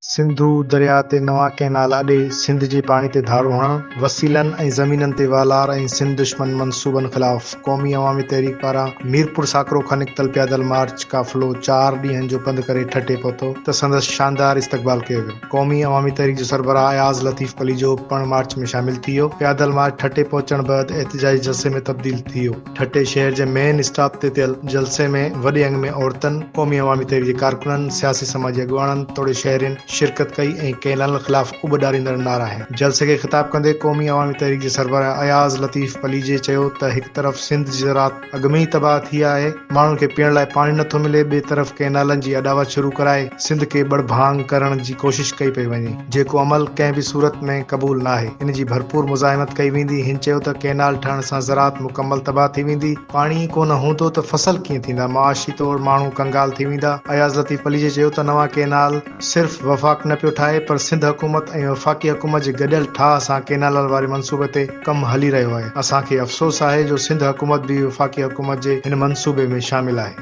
सिंधु दरिया ते नवां कैनाल अॾे सिंध जे पाणी ते धारो हणणु वसीलनि ऐं ज़मीननि ते वालार ऐं सिंध दुश्मन मंसूबनि ख़िलाफ़ क़ौमी अवामी तहरीक पारां मीरपुर साकरो खां निकितल पैदल मार्च काफ़िलो 4 ॾींहनि जो पंधु करे ठटे पहुतो त संदसि शानदार इस्तक़बाल कयो वियो। क़ौमी अवामी तहरीक जो सरबराह अयाज़ लतीफ़ पलीजो पिणु मार्च में शामिल थी वियो। पैदल मार्च ठटे पहुचण बैदि एहतिजाजी जलसे में तब्दील थी वियो। ठटे शहर जे मेन स्टॉप ते थियल जलसे में वॾे अंग में औरतनि, क़ौमी अवामी तहरीक जे कारकुननि, सियासी समाजी अॻुवाणनि, तोड़े शहरियुनि शिरकत कई ऐं कैनाल ख़िलाफ़ उॿॾारींदड़ नारा आहिनि। जलसे खे ख़िताब कंदे क़ौमी अवामी तहरीक जे सरबराह अयाज़ लतीफ़ पलीजे चयो त हिकु तरफ़ सिंध जी ज़राअत अॻु में ई तबाह थी आहे, माण्हुनि खे पीअण लाइ पाणी नथो मिले, ॿिए तरफ़ कैनालनि जी अॾावत शुरू कराए सिंध खे बड़भांग करण जी कोशिश कई पई वञे, जेको अमल कंहिं बि सूरत में क़बूल न आहे। इन जी भरपूर मुज़ाहिमत कई वेंदी। हिन चयो त कैनाल ठहण सां ज़राअत मुकमल तबाह थी वेंदी, पाणी कोन हूंदो त फसल कीअं थींदा, माशी तौर माण्हू कंगाल थी वेंदा। अयाज़ लतीफ़ पलीजे चयो त नवां कैनाल सिर्फ़ वफ़ाक़ न पियो ठाहे, पर सिंध हुकूमत ऐं वफ़ाक़ी हुकूमत जे गॾियल ठाह सां कैनाल वारे मंसूबे ते कमु हली रहियो आहे। असांखे अफ़सोस आहे जो सिंध हुकूमत बि वफ़ाक़ी हुकूमत जे हिन मंसूबे में शामिल आहे।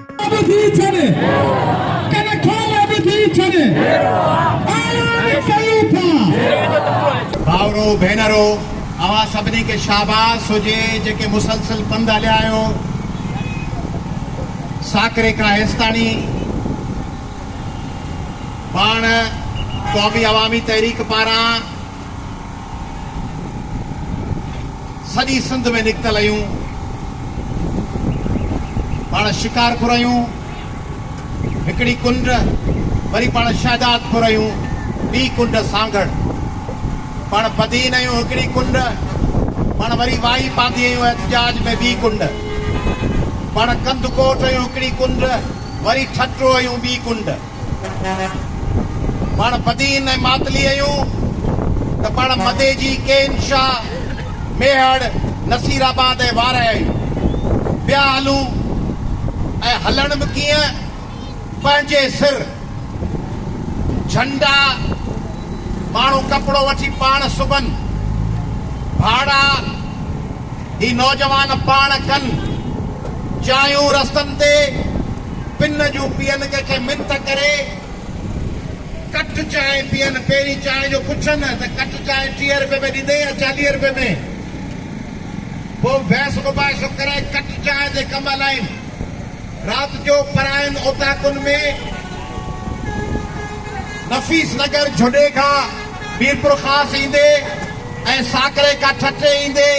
भाउरो भेनरो, अवां सभिनी खे शाबाश हुजे जेके मुसलसल पंधु हलिया आहियो साकरे खां हेसिताणी। पाण क़ौमी अवामी तहरीक पारां सॼी सिंध में निकितल आहियूं। पाण शिकारपुर आहियूं, हिकिड़ी कुंड, वरी पाण शाहजादपुर आहियूं, ॿी कुंड सांगड़, पाण बदीन आहियूं, हिकिड़ी कुंड, पाण वरी वाई पांदी आहियूं एहतिजाज में ॿी कुंड, पाण कंदकोट आहियूं, हिकिड़ी कुंड, वरी ठटरो आहियूं, ॿी कुंड, पाण बदीन ऐं मातली आहियूं त पाण मदे जी केन शाह, मेहड़, नसीराबाद ऐं वार आहियूं। ॿिया हलूं ऐं हलण बि कीअं, पंहिंजे सिर झंडा माण्हू कपिड़ो वठी पाण सुबनि, भाड़ा ही नौजवान पाण कनि, चांहियूं रस्तनि ते पिन जूं पीअनि, कंहिंखे मिंत करे कट चांहि पीअनि। पहिरीं चांहि जो पुछनि त कट चांहि 30 रुपए में ॾींदे या 40 रुपए में, पोइ भैंस उबाए करे कट चांहि ते कम हलाइनि। राति जो पराइनि ओताकुनि में नफ़ीस नगर झुॾे खां मीरपुर ख़ास ईंदे ऐं साकरे खां ठटे ईंदे